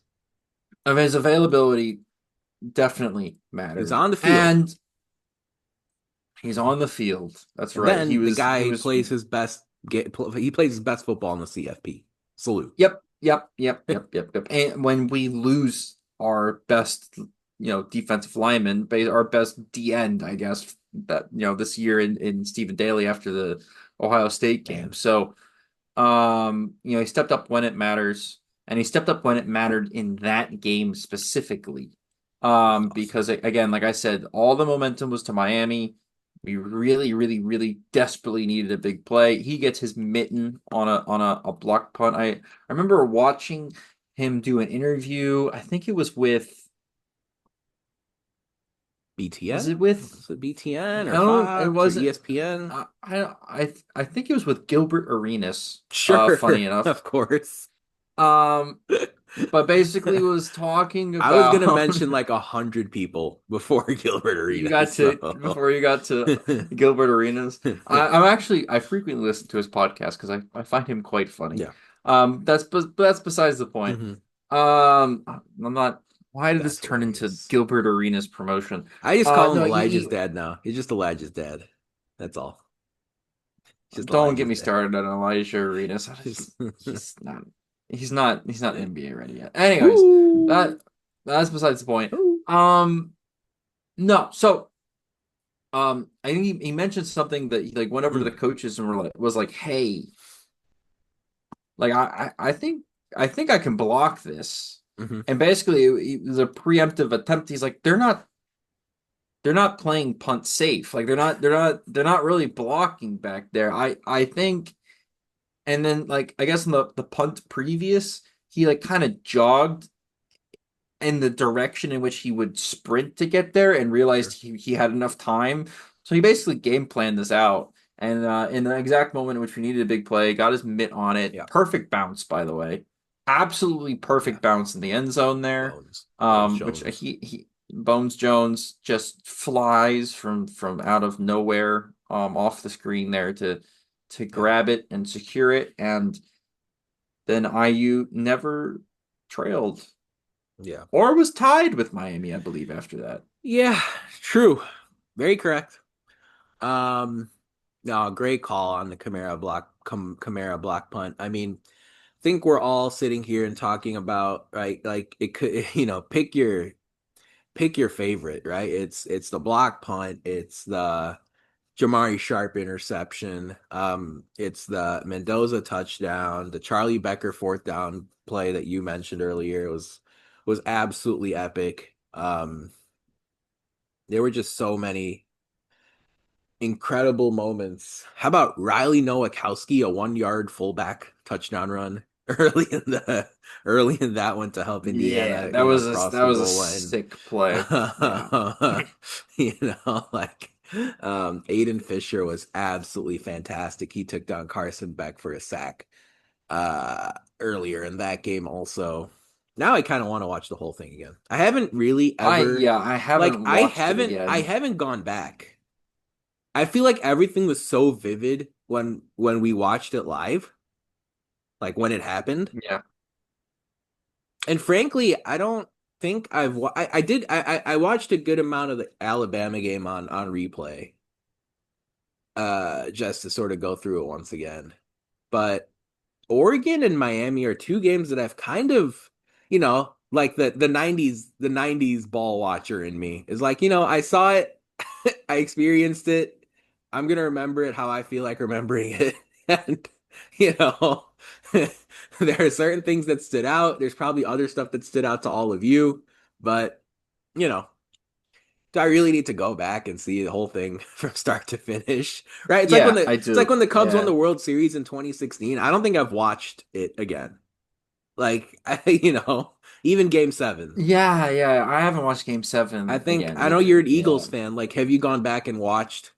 of his availability definitely He was mattered. on the field. And he's on the field. That's And right. He then the was he guy was plays his best he plays his best football in the CFP. Salute. yep. And when we lose our best, defensive lineman, our best D end, I guess, that this year in Stephen Daly after the Ohio State game. Man. So he stepped up when it matters, and he stepped up when it mattered in that game specifically. That's awesome. Because again, like I said, all the momentum was to Miami. We really, really, really desperately needed a big play. He gets his mitten on a block punt. I remember watching him do an interview. I think it was with was BTN? it with Was it BTN or no, it Fox or wasn't. ESPN? I think it was with Gilbert Arenas. Funny Sure, enough. of course. Um, but basically was talking I was gonna about mention like 100 people before Gilbert you got Arenas, to so before you got to Gilbert Arenas. I frequently listen to his podcast because I find him quite funny. yeah. That's besides the point. Hmm. I'm not Why did this That's turn into hilarious. Gilbert Arenas promotion? I just call him No, Elijah's dad now. He's just Elijah's dad. That's all. He's just don't get Elijah's me dad. started on Elijah Arenas. He's not he's not NBA ready yet. Anyways, Woo! that that's besides the point. Woo! No, so I think he mentioned something that he like went over to the Mm, coaches and was like, hey, like I think I can block this. hmm And basically it was a preemptive attempt. He's like, they're not playing punt safe. Like they're not really blocking back there. I think and then like I guess in the punt previous, he like kind of jogged in the direction in which he would sprint to get there and realized Sure. he had enough time. So he basically game planned this out. And in the exact moment in which we needed a big play, got his mitt on it. Yeah. Perfect bounce, by the way. Absolutely Yeah. perfect bounce in the end zone there. Bones. Bones Which Jones. he Bones Jones just flies from out of nowhere off the screen there to Yeah. grab it and secure it. And then IU never trailed Yeah. or was tied with Miami, I believe, after that. Yeah. True. Very correct. Um, no, great call on the Kamara block punt. I mean, I think we're all sitting here and talking about, right, like it could, pick your favorite, right? It's the block punt, it's the Jamari Sharp interception, it's the Mendoza touchdown, the Charlie Becker fourth down play that you mentioned earlier was absolutely epic. There were just so many incredible moments. How about Riley Nowakowski, a 1 yard fullback touchdown run early in that one to help Yeah, Indiana, cross that the was a goal line. sick play. Yeah. Like Aiden Fisher was absolutely fantastic. He took down Carson Beck for a sack earlier in that game also. Now I kind of want to watch the whole thing again. I haven't really ever I haven't watched it I again. haven't gone back. I feel like everything was so vivid when we watched it live, like when it happened. Yeah. And frankly, I don't think I did I watched a good amount of the Alabama game on replay, just to sort of go through it once again. But Oregon and Miami are two games that I've kind of, like the 90s ball watcher in me is like, I saw it, I experienced it. I'm gonna remember it how I feel like remembering it. And you know, there are certain things that stood out. There's probably other stuff that stood out to all of you, but you know, do I really need to go back and see the whole thing from start to finish? Right? Yeah, I It's like do. when the Cubs won Yeah. the World Series in 2016. I don't think I've watched it again. Like, even Game 7. Yeah, yeah. I haven't watched Game I 7 think again I know you're either. an Yeah. Eagles fan. Like, have you gone back and watched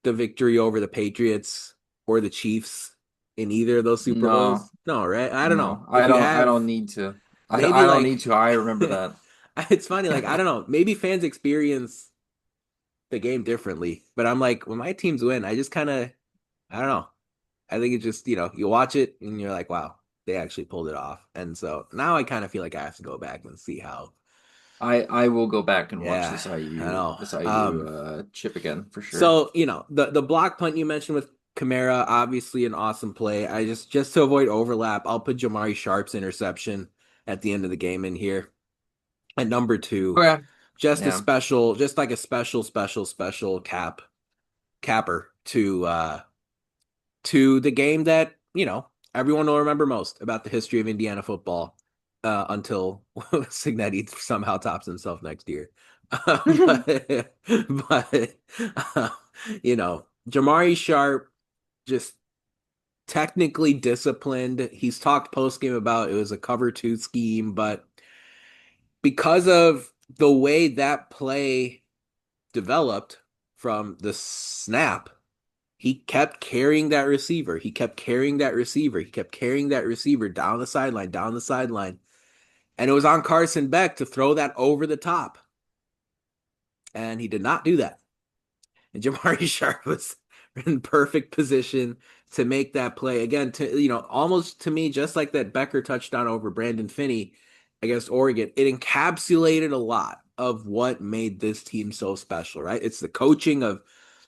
the victory over the Patriots or the Chiefs in either of those Super No, Bowls? No, right? I don't know. no. If you I have, don't need to. maybe I don't like need to. I remember that. it's funny, like I don't know, maybe fans experience the game differently, but I'm like when my teams win, I just kind of I don't know. I think it just, you watch it and you're like, wow, they actually pulled it off. And so now I kind of feel like I have to go back and see how. I will go back and watch Yeah, I know. this IU chip again for sure. So, the block punt you mentioned with Kamara, obviously an awesome play. I just to avoid overlap, I'll put Jamari Sharp's interception at the end of the game in here at number two. Okay. Yeah. Just like a special capper to the game that, everyone will remember most about the history of Indiana football, until Signetti somehow tops himself next year. But uh, Jamari Sharp just technically disciplined. He's talked post game about it was a cover two scheme, but because of the way that play developed from the snap, he kept carrying that receiver. He kept carrying that receiver. He kept carrying that receiver down the sideline, down the sideline. And it was on Carson Beck to throw that over the top. And he did not do that. And Jamari Sharp was in perfect position to make that play. Again, to almost to me, just like that Becker touchdown over Brandon Finney, against Oregon, it encapsulated a lot of what made this team so special, right? It's the coaching of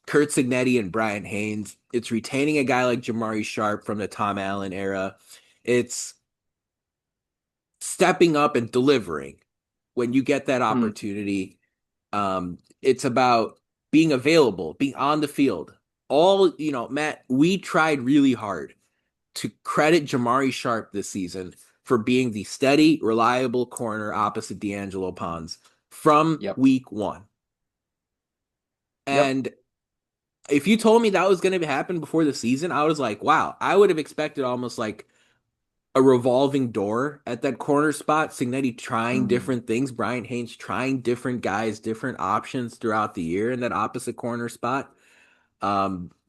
Kurt Signetti and Brian Haynes. It's retaining a guy like Jamari Sharp from the Tom Allen era. It's stepping up and delivering when you get that Hmm. opportunity. It's about being available, being on the field. All, Matt, we tried really hard to credit Jamari Sharp this season for being the steady, reliable corner opposite D'Angelo Pons from Yep. week one. Yep. And if you told me that was going to happen before the season, I was like, wow, I would have expected almost like a revolving door at that corner spot. Signetti trying Hmm. different things, Brian Haynes trying different guys, different options throughout the year in that opposite corner spot.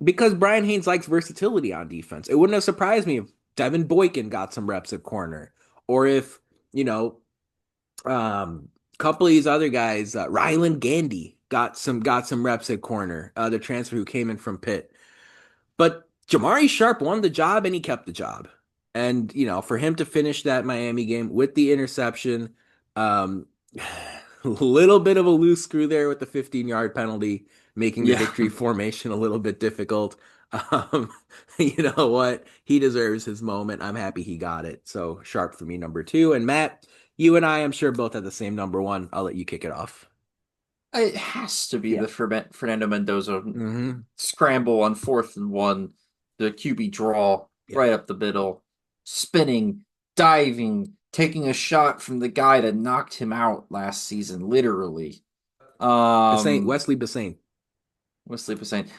Because Brian Haynes likes versatility on defense. It wouldn't have surprised me if Devin Boykin got some reps at corner, or if you know, a couple of these other guys, Rylan Gandy got some reps at corner. The transfer who came in from Pitt. But Jamari Sharp won the job and he kept the job. And, for him to finish that Miami game with the interception, um, a little bit of a loose screw there with the 15-yard penalty, making the Yeah. victory formation a little bit difficult. Um, you know what? He deserves his moment. I'm happy he got it. So Sharp for me, number two. And Matt, you and I, I'm sure both have the same number one. I'll let you kick it off. It has to be Yeah. the Fernando Mendoza Hmm. scramble on 4th and 1, the QB draw Yeah. right up the middle, spinning, diving, taking a shot from the guy that knocked him out last season, literally. Bassane, Um, Wesley Bassane. Wesley was saying,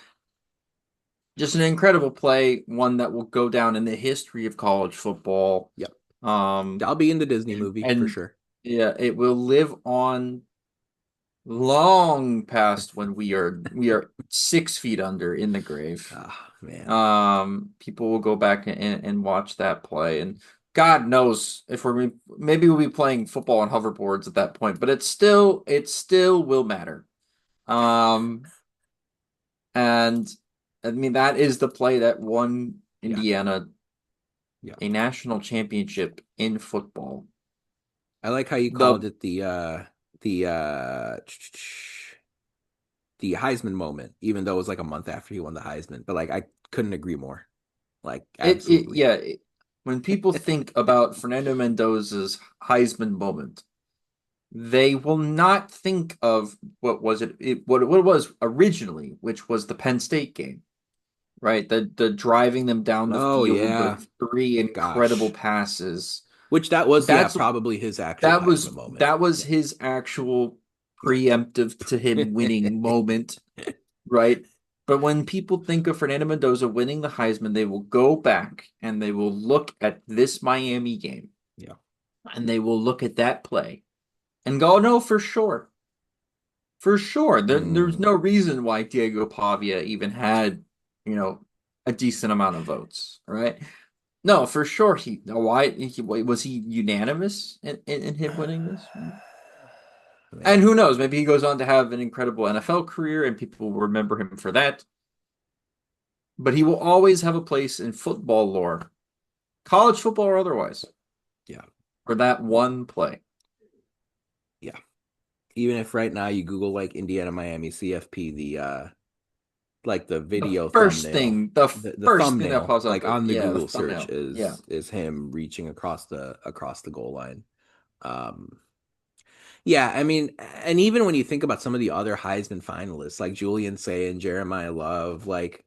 just an incredible play, one that will go down in the history of college football. Yep. Um, I'll be in the Disney and, movie for and sure. yeah, it will live on long past when we are 6 feet under in the grave. Ah, man. People will go back and watch that play, and God knows if maybe we'll be playing football on hoverboards at that point, but it still will matter. Um, and I mean that is the play that won Yeah. Indiana Yeah. a national championship in football. I like how you The called it the Heisman moment, even though it was like a month after he won the Heisman. But like I couldn't agree more. Like it absolutely. yeah, when people think about Fernando Mendoza's Heisman moment, they will not think of what was what it was originally, which was the Penn State game, right? The driving them down the Oh field, the yeah. three incredible Gosh. passes. Which that was, yeah, That's probably his actual that Heisman was moment. that was Yeah. his actual Yeah. preemptive to him winning moment, right? But when people think of Fernando Mendoza winning the Heisman, they will go back and they will look at this Miami game Yeah. and they will look at that play and go, no, for sure. For sure. There's Mm. no reason why Diego Pavia even had, you know, a decent amount of votes, right? No, for sure. Was he unanimous in him winning this? And Man. who knows? Maybe he goes on to have an incredible NFL career and people will remember him for that. But he will always have a place in football lore, college football or otherwise, Yeah. for that one play. Yeah. Even if right now you Google like Indiana Miami CFP, like the The video first thumbnail, thing, the the first thing that thumbnail, pops up, like on the yeah, the Google search thumbnail. Yeah. is him reaching across the goal line. Um, yeah, I mean, and even when you think about some of the other Heisman finalists, like Julian Say and Jeremiah Love, like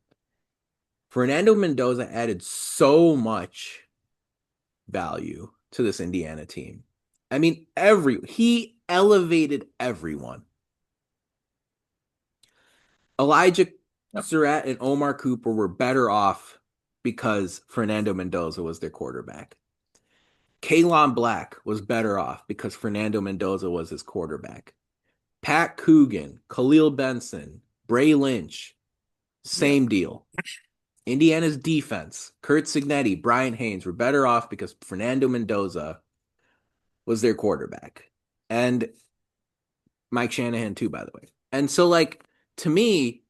Fernando Mendoza added so much value to this Indiana team. I mean, he elevated everyone. Elijah Yep. Surratt and Omar Cooper were better off because Fernando Mendoza was their quarterback. Kalon Black was better off because Fernando Mendoza was his quarterback. Pat Coogan, Khalil Benson, Bray Lynch, Yeah. same deal. Indiana's defense, Kurt Signetti, Brian Haynes were better off because Fernando Mendoza was their quarterback. And Mike Shanahan, too, by the way. And so, like, to me,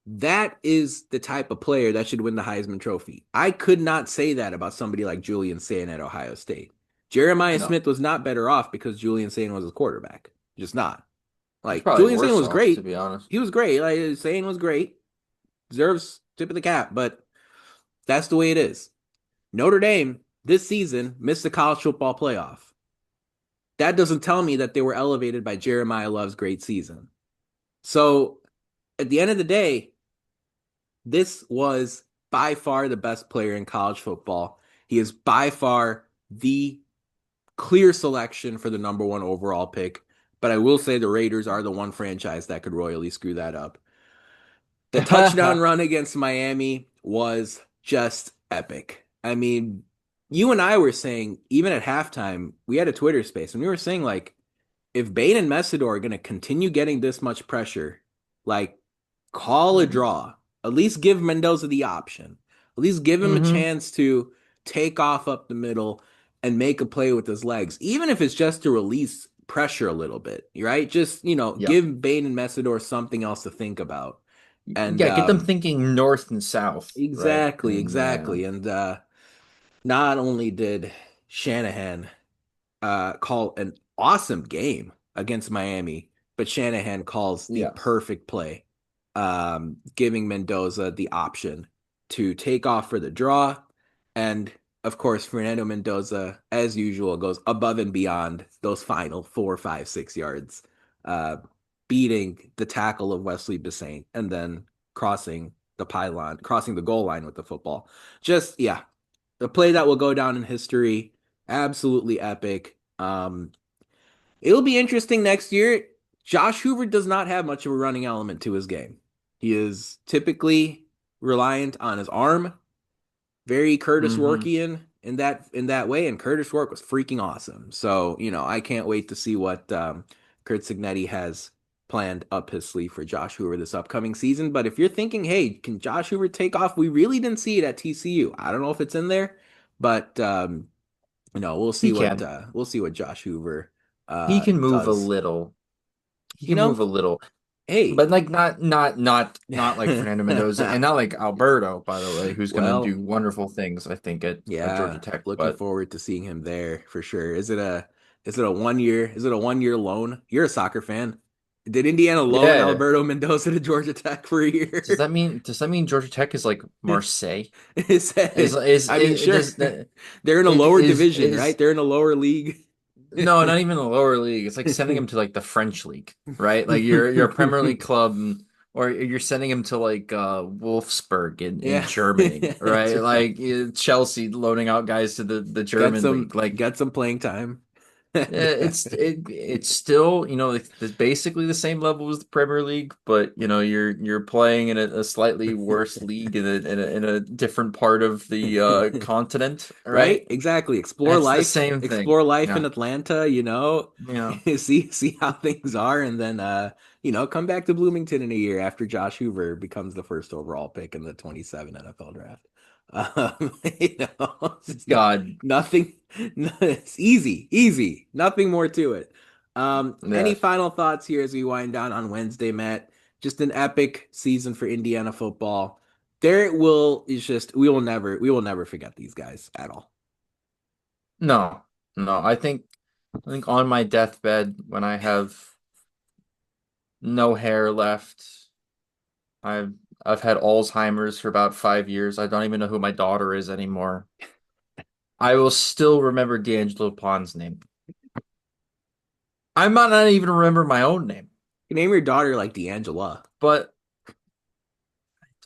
that is the type of player that should win the Heisman Trophy. I could not say that about somebody like Julian Sayin at Ohio State. Jeremiah No, Smith was not better off because Julian Sane was his quarterback. Just not. he's Like probably Julian Sane worse was off, to great. be honest. He was great. Like Sane was great. Deserves tip of the cap, but that's the way it is. Notre Dame this season missed the college football playoff. That doesn't tell me that they were elevated by Jeremiah Love's great season. So at the end of the day, this was by far the best player in college football. He is by far the clear selection for the number one overall pick. But I will say the Raiders are the one franchise that could royally screw that up. The touchdown run against Miami was just epic. I mean, you and I were saying, even at halftime, we had a Twitter space, and we were saying, like, if Bain and Messidor are going to continue getting this much pressure, like, call a draw. At least give Mendoza the option. At least give him a Mm-hmm. chance to take off up the middle and make a play with his legs, even if it's just to release pressure a little bit, right? Just, Yeah. give Bain and Messidor something else to think about. And Yeah, get them thinking north and south, right? exactly, And exactly. And not only did Shanahan call an awesome game against Miami, but Shanahan calls the yeah. perfect play, giving Mendoza the option to take off for the draw. And of course, Fernando Mendoza, as usual, goes above and beyond those final 4, 5, 6 yards, uh, beating the tackle of Wesley Bissaint and then crossing the pylon, crossing the goal line with the football. Just, yeah, the play that will go down in history. Absolutely epic. It'll be interesting next year. Josh Hoover does not have much of a running element to his game. He is typically reliant on his arm, very Curtis Mm-hmm. Workian in that way, and Curtis Work was freaking awesome. So I can't wait to see what Kurt Signetti has planned up his sleeve for Josh Hoover this upcoming season. But if you're thinking, hey, can Josh Hoover take off? We really didn't see it at TCU. I don't know if it's in there, but we'll He see what can. Josh Hoover He can move a does. little. He You can move know, a little. hey, But like not like Fernando Mendoza and not like Alberto, by the way, who's gonna do well, wonderful things, I think, at Georgia yeah, Tech. looking But forward to seeing him there for sure. Is it a 1 year You're a soccer fan. Did Indiana loan yeah. Alberto Mendoza to Georgia Tech for a year? Does that mean Georgia Tech is like Marseille? I mean, Is sure. does that They're in a it lower division, right? is They're in a lower league. no, not even the lower league. It's like sending him to like the French league, right? Like you're a Premier League club, or you're sending him to like Wolfsburg in Yeah, Germany, that's right? right. Like Chelsea loaning out guys to the Get German some league. Like get some playing time. it's still, like it's basically the same level as the Premier League, but you're playing in a slightly worse league in a different part of the continent, Right? right? Exactly. Explore That's the life. same thing. Explore life Yeah. in Atlanta, Yeah. see how things are and then come back to Bloomington in a year after Josh Hoover becomes the first overall pick in the 27 NFL draft. It's God. nothing it's easy, easy. Nothing more to it. Any Yeah. final thoughts here as we wind down on Wednesday, Matt? Just an epic season for Indiana football. We will never forget these guys at all. No. No. I think on my deathbed when I have no hair left, I've I've had Alzheimer's for about 5 years. I don't even know who my daughter is anymore. I will still remember D'Angelo Pond's name. I might not even remember my own name, You name your daughter like D'Angela. but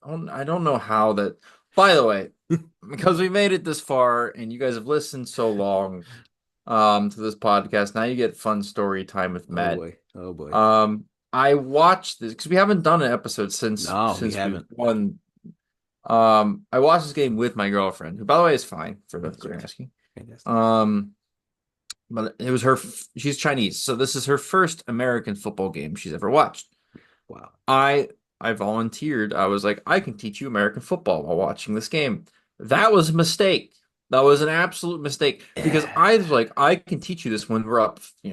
I don't know how that. By the way, because we made it this far and you guys have listened so long to this podcast, now you get fun story time with Oh Matt. boy. Oh boy. Um, I watched this because we haven't done an episode since No, we since we haven't. won. I watched this game with my girlfriend, who by the way is fine for those Of who are course. asking. Fantastic. Um, but it was she's Chinese, so this is her first American football game she's ever watched. Wow. I I volunteered. I was like, I can teach you American football while watching this game. That was a mistake. That was an absolute mistake because I was like, I can teach you this when we're up, Three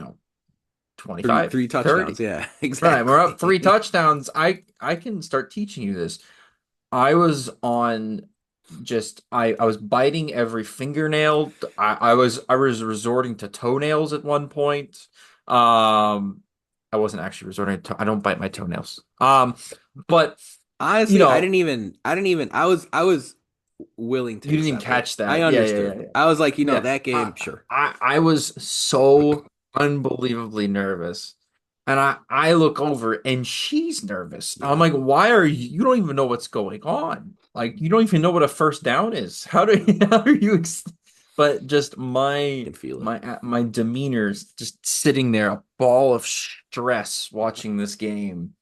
25, three touchdowns. 30. Yeah, Right, we're up three exactly. touchdowns. I can start teaching you this. I was on. just I was biting every fingernail. I was resorting to toenails at one point. I wasn't actually resorting to, I don't bite my toenails. But you Honestly, know, I didn't even, I was willing to you didn't even accept it. catch I that. Yeah, yeah, yeah, understood. yeah. I was like, Yeah. that game, sure. I was so unbelievably nervous. And I look over and she's nervous. I'm Yeah, like, why are you don't even know what's going on? Like you don't even know what a first down is. How do how are you but just can feel it. my demeanor's just sitting there, a ball of stress watching this game.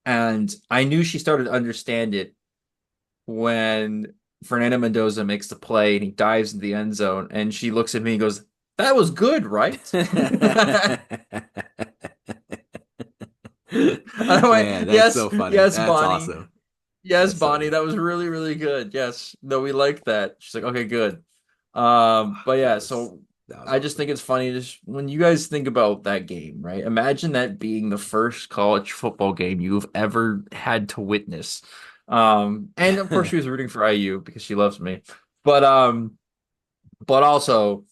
And I knew she started to understand it when Fernando Mendoza makes the play and he dives in the end zone and she looks at me and goes, "That was good, right?" And I went, Man, that's "Yes, so funny. yes, That's Bonnie. awesome. Yes, That's so Bonnie, good. that was really, really good. Yes, no, we like that." She's like, "Okay, good." Ah, But that yeah, was so that was I just awesome. think it's funny just when you guys think about that game, right? Imagine that being the first college football game you've ever had to witness. And of course she was rooting for IU because she loves me. But but also,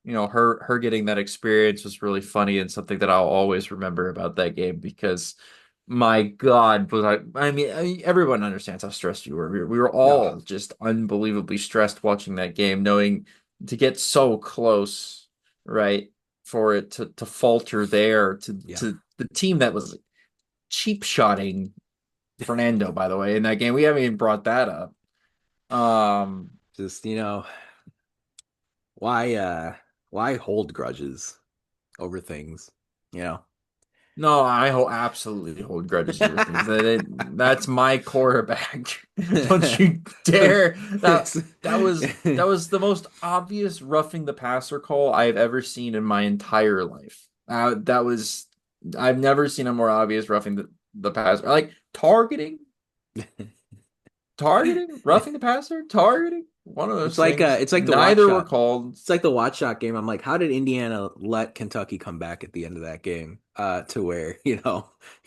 her getting that experience was really funny and something that I'll always remember about that game because my God, was I mean, everyone understands how stressed you were. We were Ah, all just unbelievably stressed watching that game, knowing to get so close, right? For it to falter there yeah. to the team that was cheap shotting Fernando, by the way, in that game. We haven't even brought that up. Um, Just, why why hold grudges over things, you know? No, absolutely hold grudges over things. That's my quarterback. Don't you dare. It's That was the most obvious roughing the passer call I've ever seen in my entire life. That was I've never seen a more obvious roughing the passer. Like targeting, roughing the passer, targeting. One of those things. it's like the watch Neither were shot. called. It's like the watch shot game. I'm like, how did Indiana let Kentucky come back at the end of that game? To where,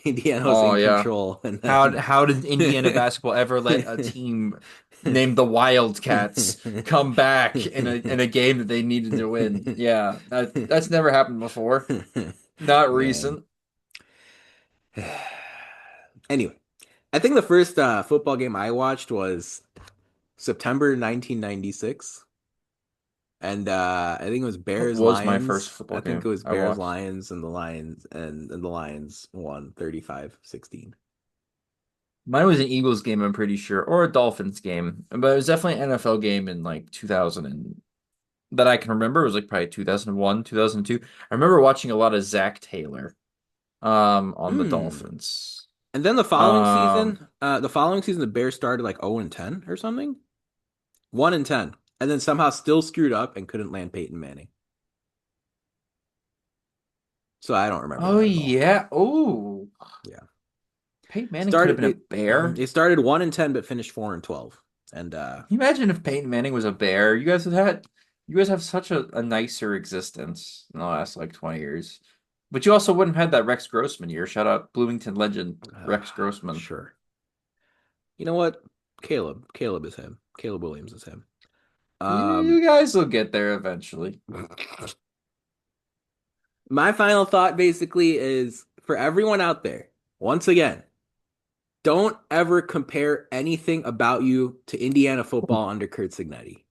Indiana was Oh in yeah. control and then How did Indiana basketball ever let a team named the Wildcats come back in a game that they needed to win? Yeah, that's never happened before. Not Man. recent. Anyway, I think the first football game I watched was September 1996. And I think it was That Bears was my first Lions. I football think it game was I Bears watched. Lions and the Lions won 35-16. Mine was an Eagles game, I'm pretty sure, or a Dolphins game, but it was definitely an NFL game in like 2000 that I can remember. It was like probably 2001, 2002. I remember watching a lot of Zach Taylor on the Hmm. Dolphins. And then Um the following season the Bears started like 0-10 or something. 1-10. And then somehow still screwed up and couldn't land Peyton Manning. So I don't remember Oh that at all. yeah. Oh, Yeah. Peyton Manning could have Started been a they bear. they started 1-10 but finished 4-12. And Can you imagine if Peyton Manning was a bear? You guys have such a nicer existence in the last like 20 years. But you also wouldn't have had that Rex Grossman year. Shout out Bloomington legend uh, Rex Grossman. sure. You know what? Caleb is him. Caleb Williams is him. You Um guys will get there eventually. My final thought basically is for everyone out there, once again, don't ever compare anything about you to Indiana football under Kurt Signetti.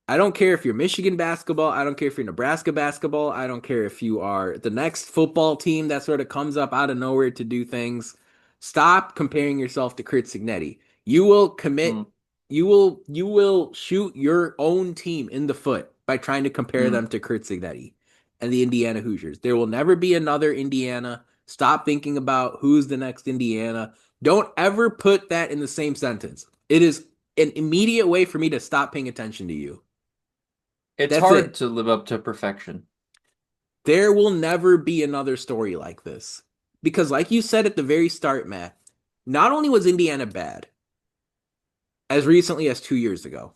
I don't care if you're Michigan basketball. I don't care if you're Nebraska basketball. I don't care if you are the next football team that sort of comes up out of nowhere to do things. Stop comparing yourself to Kurt Signetti. You will Mm, commit, you will shoot your own team in the foot by trying to compare mm. them to Kurt Signetti and the Indiana Hoosiers. There will never be another Indiana. Stop thinking about who's the next Indiana. Don't ever put that in the same sentence. It is an immediate way for me to stop paying attention to you. It's That's hard it. to live up to perfection. There will never be another story like this. Because, like you said at the very start, Matt, not only was Indiana bad as recently as 2 years ago,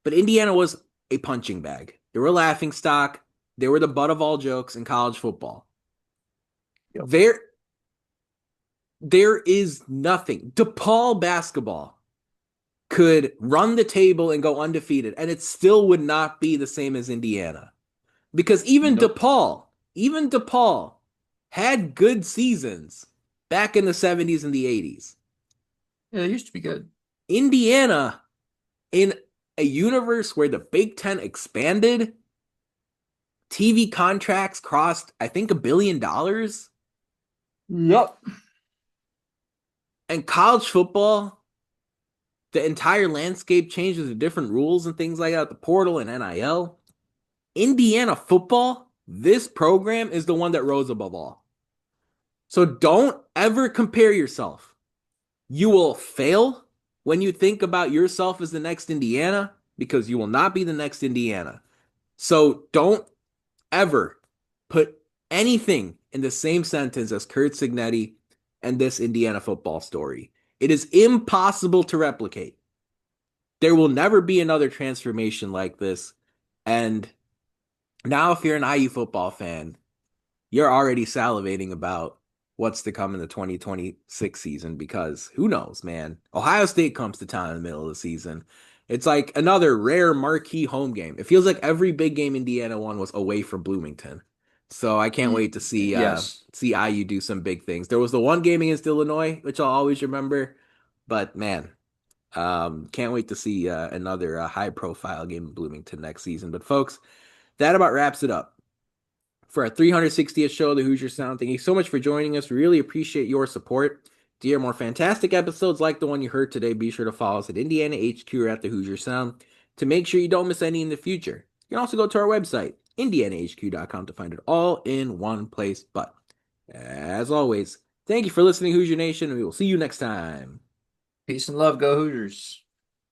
but Indiana was a punching bag. They were a laughing stock. They were the butt of all jokes in college football. Yep. There, there is nothing. DePaul basketball. could run the table and go undefeated, and it still would not be the same as Indiana. Because Nope. Even DePaul had good seasons back in the 70s and the 80s. Yeah, they used to be good. Indiana, in a universe where the Big Ten expanded, TV contracts crossed, I think, $1 billion, Yep. and college football, the entire landscape changed with the different rules and things like that, the portal and NIL. Indiana football, this program is the one that rose above all. So don't ever compare yourself. You will fail when you think about yourself as the next Indiana because you will not be the next Indiana. So don't ever put anything in the same sentence as Kurt Signetti and this Indiana football story. It is impossible to replicate. There will never be another transformation like this. And now, if you're an IU football fan, you're already salivating about what's to come in the 2026 season because who knows, man? Ohio State comes to town in the middle of the season. It's like another rare marquee home game. It feels like every big game Indiana won was away from Bloomington. So I can't wait to Yes. see IU do some big things. There was the one game against Illinois, which I'll always remember, but man, can't wait to see another high profile game in Bloomington next season. But folks, that about wraps it up for our 360th show of the Hoosier Sound. Thank you so much for joining us. We really appreciate your support. To hear more fantastic episodes like the one you heard today, be sure to follow us at Indiana HQ or at the Hoosier Sound to make sure you don't miss any in the future. You can also go to our website, indianahq.com, to find it all in one place. But as always, thank you for listening, Hoosier Nation, and we will see you next time. Peace and love, go Hoosiers.